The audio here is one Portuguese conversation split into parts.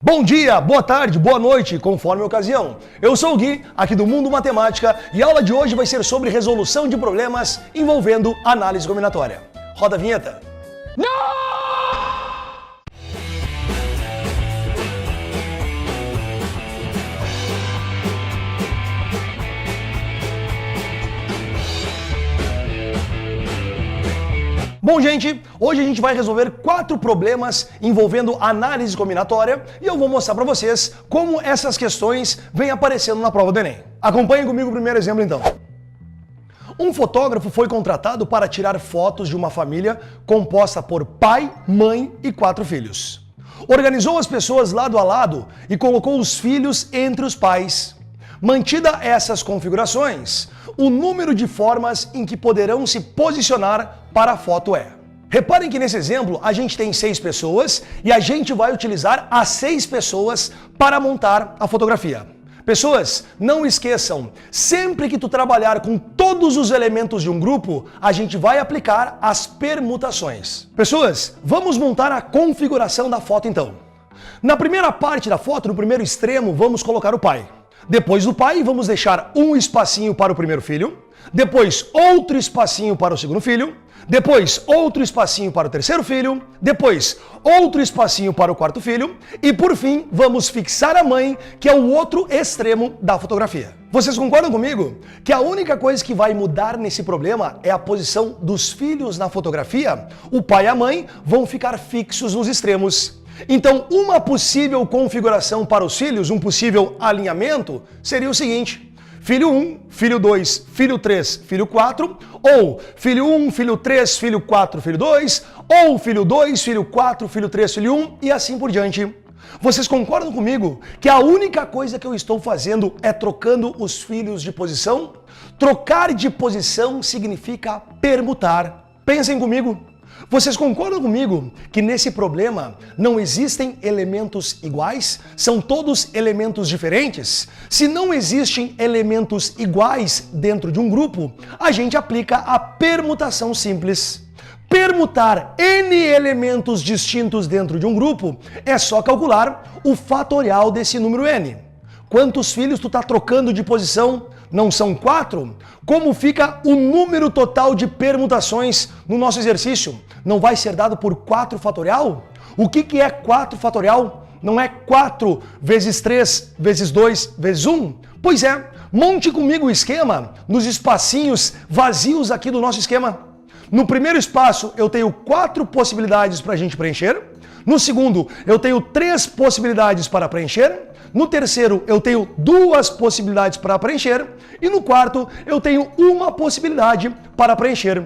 Bom dia, boa tarde, boa noite, conforme a ocasião. Eu sou o Gui, aqui do Mundo Matemática, e a aula de hoje vai ser sobre resolução de problemas envolvendo análise combinatória. Roda a vinheta. Não! Bom, gente, hoje a gente vai resolver 4 problemas envolvendo análise combinatória e eu vou mostrar para vocês como essas questões vêm aparecendo na prova do Enem. Acompanhem comigo o primeiro exemplo, então. Um fotógrafo foi contratado para tirar fotos de uma família composta por pai, mãe e 4 filhos. Organizou as pessoas lado a lado e colocou os filhos entre os pais. Mantida essas configurações, o número de formas em que poderão se posicionar para a foto é. Reparem que nesse exemplo a gente tem 6 pessoas e a gente vai utilizar as 6 pessoas para montar a fotografia. Pessoas, não esqueçam, sempre que tu trabalhar com todos os elementos de um grupo, a gente vai aplicar as permutações. Pessoas, vamos montar a configuração da foto então. Na primeira parte da foto, no primeiro extremo, vamos colocar o pai. Depois do pai, vamos deixar um espacinho para o primeiro filho, depois outro espacinho para o segundo filho, depois outro espacinho para o terceiro filho, depois outro espacinho para o quarto filho e, por fim, vamos fixar a mãe, que é o outro extremo da fotografia. Vocês concordam comigo que a única coisa que vai mudar nesse problema é a posição dos filhos na fotografia? O pai e a mãe vão ficar fixos nos extremos. Então, uma possível configuração para os filhos, um possível alinhamento, seria o seguinte: filho 1, filho 2, filho 3, filho 4, ou filho 1, filho 3, filho 4, filho 2, ou filho 2, filho 4, filho 3, filho 1 e assim por diante. Vocês concordam comigo que a única coisa que eu estou fazendo é trocando os filhos de posição? Trocar de posição significa permutar. Pensem comigo. Vocês concordam comigo que nesse problema não existem elementos iguais? São todos elementos diferentes? Se não existem elementos iguais dentro de um grupo, a gente aplica a permutação simples. Permutar N elementos distintos dentro de um grupo é só calcular o fatorial desse número N. Quantos filhos tu está trocando de posição? Não são 4? Como fica o número total de permutações no nosso exercício? Não vai ser dado por 4 fatorial? O que é 4 fatorial? Não é 4 vezes 3 vezes 2 vezes 1? Pois é, monte comigo o esquema nos espacinhos vazios aqui do nosso esquema. No primeiro espaço eu tenho 4 possibilidades para a gente preencher. No segundo eu tenho 3 possibilidades para preencher. No terceiro, eu tenho 2 possibilidades para preencher. E no quarto, eu tenho uma possibilidade para preencher.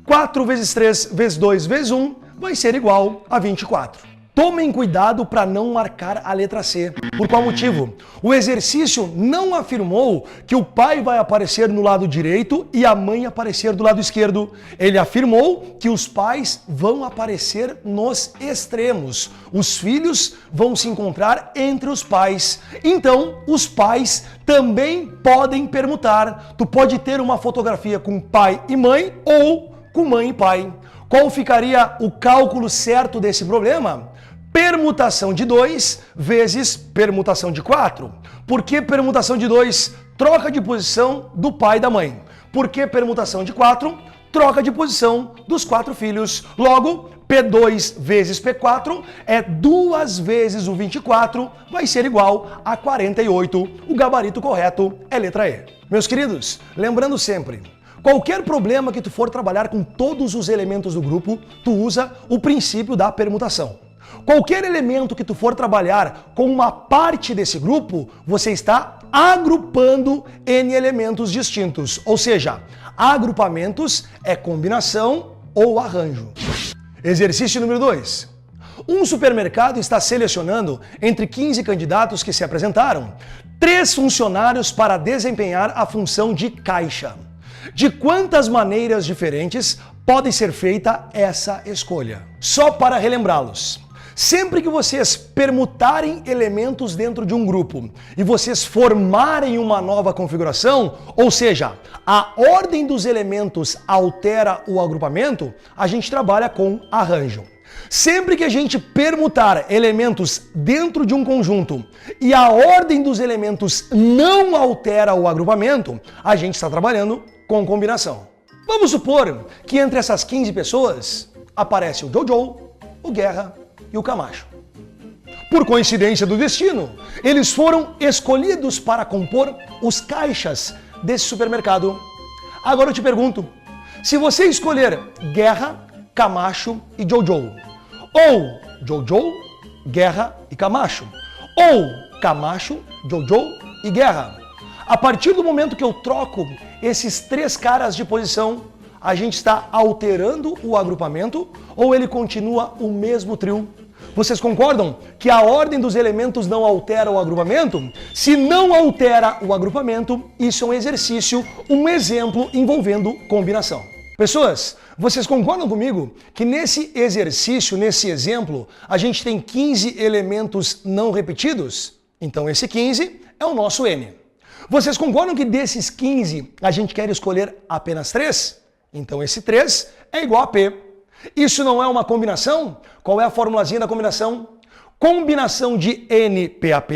4 vezes 3 vezes 2 vezes 1 vai ser igual a 24. Tomem cuidado para não marcar a letra C. Por qual motivo? O exercício não afirmou que o pai vai aparecer no lado direito e a mãe aparecer do lado esquerdo. Ele afirmou que os pais vão aparecer nos extremos. Os filhos vão se encontrar entre os pais. Então, os pais também podem permutar. Tu pode ter uma fotografia com pai e mãe ou com mãe e pai. Qual ficaria o cálculo certo desse problema? Permutação de 2 vezes permutação de 4. Por que permutação de 2? Troca de posição do pai e da mãe. Por que permutação de 4? Troca de posição dos 4 filhos. Logo, P2 vezes P4 é 2 vezes o 24, vai ser igual a 48. O gabarito correto é letra E. Meus queridos, lembrando sempre, qualquer problema que tu for trabalhar com todos os elementos do grupo, tu usa o princípio da permutação. Qualquer elemento que tu for trabalhar com uma parte desse grupo, você está agrupando N elementos distintos. Ou seja, agrupamentos é combinação ou arranjo. Exercício número 2. Um supermercado está selecionando entre 15 candidatos que se apresentaram 3 funcionários para desempenhar a função de caixa. De quantas maneiras diferentes pode ser feita essa escolha? Só para relembrá-los. Sempre que vocês permutarem elementos dentro de um grupo e vocês formarem uma nova configuração, ou seja, a ordem dos elementos altera o agrupamento, a gente trabalha com arranjo. Sempre que a gente permutar elementos dentro de um conjunto e a ordem dos elementos não altera o agrupamento, a gente está trabalhando com combinação. Vamos supor que entre essas 15 pessoas aparece o Jojo, o Guerra e o Camacho. Por coincidência do destino, eles foram escolhidos para compor os caixas desse supermercado. Agora eu te pergunto, se você escolher Guerra, Camacho e Jojo, ou Jojo, Guerra e Camacho, ou Camacho, Jojo e Guerra, a partir do momento que eu troco esses três caras de posição, a gente está alterando o agrupamento ou ele continua o mesmo trio? Vocês concordam que a ordem dos elementos não altera o agrupamento? Se não altera o agrupamento, isso é um exercício, um exemplo envolvendo combinação. Pessoas, vocês concordam comigo que nesse exercício, nesse exemplo, a gente tem 15 elementos não repetidos? Então esse 15 é o nosso N. Vocês concordam que desses 15 a gente quer escolher apenas 3? Então esse 3 é igual a P. Isso não é uma combinação? Qual é a formulazinha da combinação? Combinação de N PAP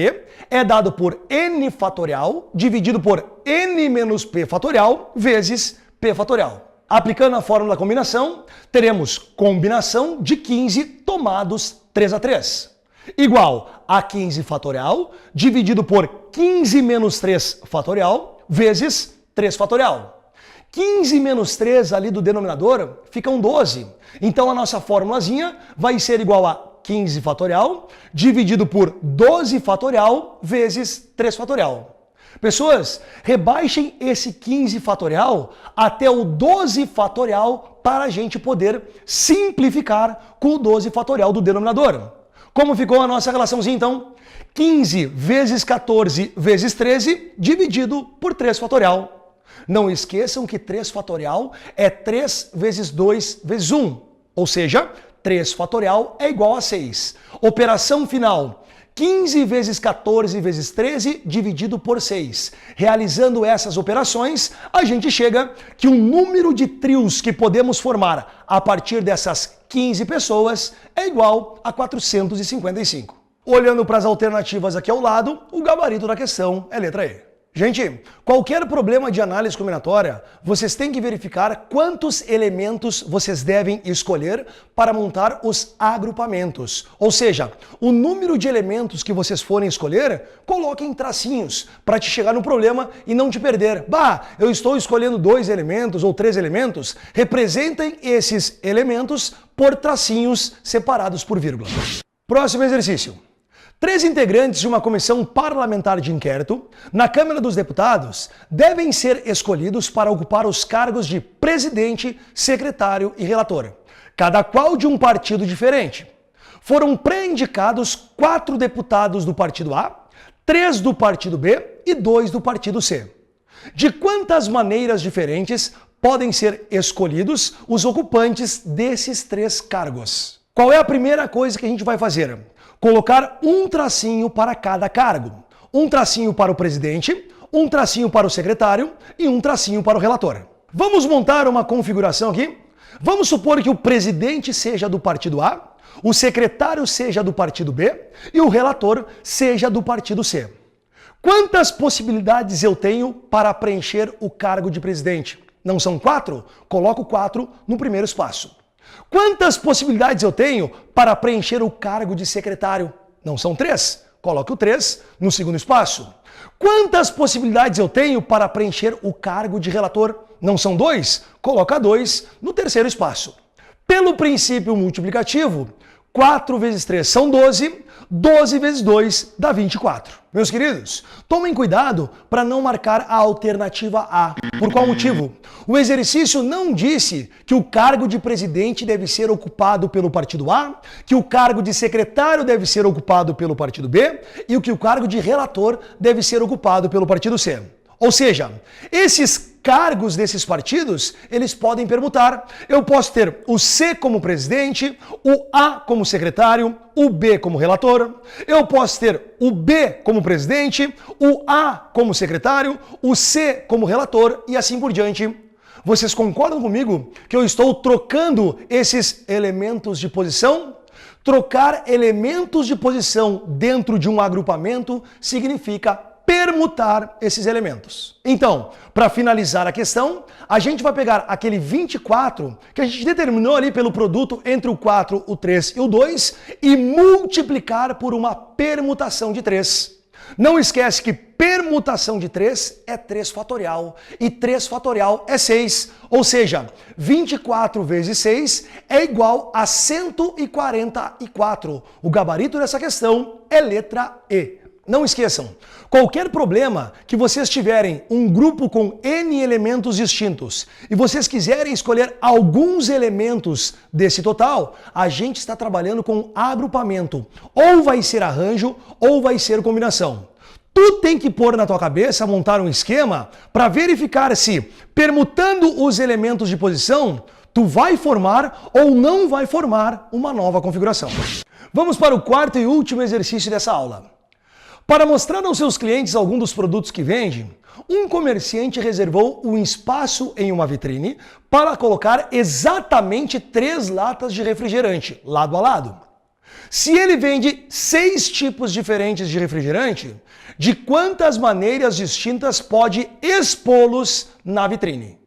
é dado por N fatorial dividido por N menos P fatorial vezes P fatorial. Aplicando a fórmula da combinação, teremos combinação de 15 tomados 3 a 3. Igual a 15 fatorial dividido por 15 menos 3 fatorial vezes 3 fatorial. 15 menos 3 ali do denominador ficam 12. Então a nossa formulazinha vai ser igual a 15 fatorial dividido por 12 fatorial vezes 3 fatorial. Pessoas, rebaixem esse 15 fatorial até o 12 fatorial para a gente poder simplificar com o 12 fatorial do denominador. Como ficou a nossa relaçãozinha então? 15 vezes 14 vezes 13 dividido por 3 fatorial. Não esqueçam que 3 fatorial é 3 vezes 2 vezes 1, ou seja, 3 fatorial é igual a 6. Operação final, 15 vezes 14 vezes 13 dividido por 6. Realizando essas operações, a gente chega que o número de trios que podemos formar a partir dessas 15 pessoas é igual a 455. Olhando para as alternativas aqui ao lado, o gabarito da questão é letra E. Gente, qualquer problema de análise combinatória, vocês têm que verificar quantos elementos vocês devem escolher para montar os agrupamentos. Ou seja, o número de elementos que vocês forem escolher, coloquem tracinhos para te chegar no problema e não te perder. Bah, eu estou escolhendo 2 elementos ou 3 elementos, representem esses elementos por tracinhos separados por vírgula. Próximo exercício. 3 integrantes de uma comissão parlamentar de inquérito na Câmara dos Deputados devem ser escolhidos para ocupar os cargos de presidente, secretário e relator, cada qual de um partido diferente. Foram pré-indicados 4 deputados do partido A, 3 do partido B e 2 do partido C. De quantas maneiras diferentes podem ser escolhidos os ocupantes desses 3 cargos? Qual é a primeira coisa que a gente vai fazer? Colocar um tracinho para cada cargo. Um tracinho para o presidente, um tracinho para o secretário e um tracinho para o relator. Vamos montar uma configuração aqui? Vamos supor que o presidente seja do partido A, o secretário seja do partido B e o relator seja do partido C. Quantas possibilidades eu tenho para preencher o cargo de presidente? Não são 4? Coloco 4 no primeiro espaço. Quantas possibilidades eu tenho para preencher o cargo de secretário? Não são 3? Coloque o 3 no segundo espaço. Quantas possibilidades eu tenho para preencher o cargo de relator? Não são 2? Coloca 2 no terceiro espaço. Pelo princípio multiplicativo, 4 vezes 3 são 12, 12 vezes 2 dá 24. Meus queridos, tomem cuidado para não marcar a alternativa A. Por qual motivo? O exercício não disse que o cargo de presidente deve ser ocupado pelo partido A, que o cargo de secretário deve ser ocupado pelo partido B e que o cargo de relator deve ser ocupado pelo partido C. Ou seja, esses cargos desses partidos, eles podem permutar. Eu posso ter o C como presidente, o A como secretário, o B como relator. Eu posso ter o B como presidente, o A como secretário, o C como relator e assim por diante. Vocês concordam comigo que eu estou trocando esses elementos de posição? Trocar elementos de posição dentro de um agrupamento significa permutar esses elementos. Então, para finalizar a questão, a gente vai pegar aquele 24 que a gente determinou ali pelo produto entre o 4, o 3 e o 2 e multiplicar por uma permutação de 3. Não esquece que permutação de 3 é 3 fatorial e 3 fatorial é 6. Ou seja, 24 vezes 6 é igual a 144. O gabarito dessa questão é letra E. Não esqueçam, qualquer problema que vocês tiverem um grupo com N elementos distintos e vocês quiserem escolher alguns elementos desse total, a gente está trabalhando com agrupamento. Ou vai ser arranjo ou vai ser combinação. Tu tem que pôr na tua cabeça, montar um esquema para verificar se, permutando os elementos de posição, tu vai formar ou não vai formar uma nova configuração. Vamos para o quarto e último exercício dessa aula. Para mostrar aos seus clientes algum dos produtos que vende, um comerciante reservou um espaço em uma vitrine para colocar exatamente 3 latas de refrigerante, lado a lado. Se ele vende 6 tipos diferentes de refrigerante, de quantas maneiras distintas pode expô-los na vitrine?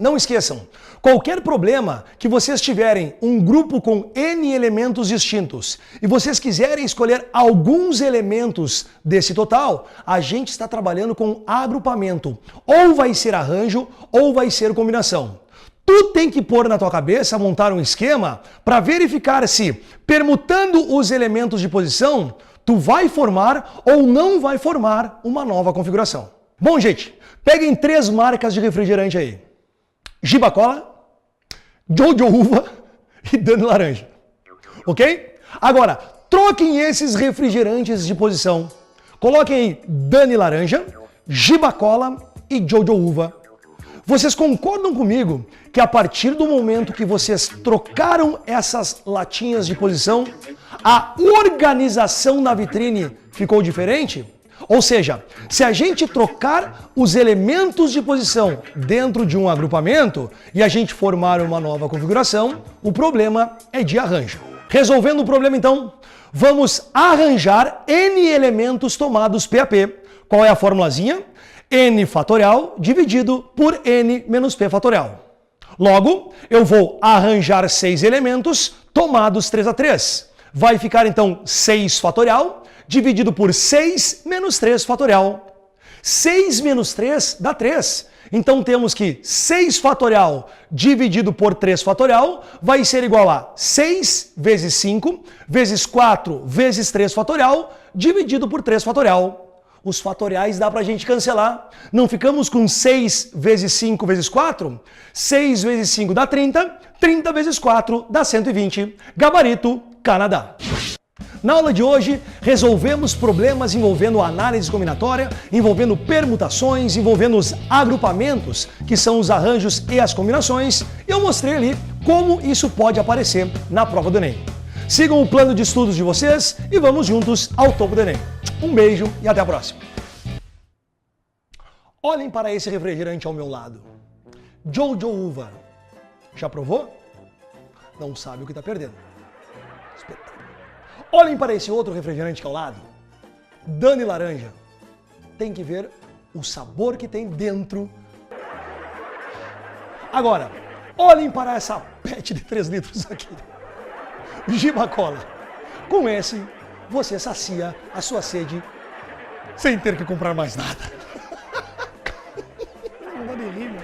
Não esqueçam, qualquer problema que vocês tiverem um grupo com N elementos distintos e vocês quiserem escolher alguns elementos desse total, a gente está trabalhando com agrupamento. Ou vai ser arranjo ou vai ser combinação. Tu tem que pôr na tua cabeça, montar um esquema para verificar se, permutando os elementos de posição, tu vai formar ou não vai formar uma nova configuração. Bom, gente, peguem 3 marcas de refrigerante aí. Giba Cola, Jojo Uva e Dani Laranja. Ok? Agora, troquem esses refrigerantes de posição. Coloquem aí Dani Laranja, Giba Cola e Jojo Uva. Vocês concordam comigo que a partir do momento que vocês trocaram essas latinhas de posição, a organização na vitrine ficou diferente? Ou seja, se a gente trocar os elementos de posição dentro de um agrupamento e a gente formar uma nova configuração, o problema é de arranjo. Resolvendo o problema então, vamos arranjar N elementos tomados PAP. Qual é a formulazinha? N fatorial dividido por N menos P fatorial. Logo, eu vou arranjar 6 elementos tomados 3 a 3. Vai ficar então 6 fatorial dividido por 6 menos 3 fatorial. 6 menos 3 dá 3. Então temos que 6 fatorial dividido por 3 fatorial vai ser igual a 6 vezes 5 vezes 4 vezes 3 fatorial dividido por 3 fatorial. Os fatoriais dá pra gente cancelar. Não ficamos com 6 vezes 5 vezes 4? 6 vezes 5 dá 30, 30 vezes 4 dá 120. Gabarito, Canadá. Na aula de hoje, resolvemos problemas envolvendo análise combinatória, envolvendo permutações, envolvendo os agrupamentos, que são os arranjos e as combinações, e eu mostrei ali como isso pode aparecer na prova do Enem. Sigam o plano de estudos de vocês e vamos juntos ao topo do Enem. Um beijo e até a próxima. Olhem para esse refrigerante ao meu lado. Jojo Uva. Já provou? Não sabe o que está perdendo. Espetáculo. Olhem para esse outro refrigerante que é ao lado. Dani Laranja. Tem que ver o sabor que tem dentro. Agora, olhem para essa PET de 3 litros aqui. Giba Cola. Com esse, você sacia a sua sede sem ter que comprar mais nada. Não dá nem rima.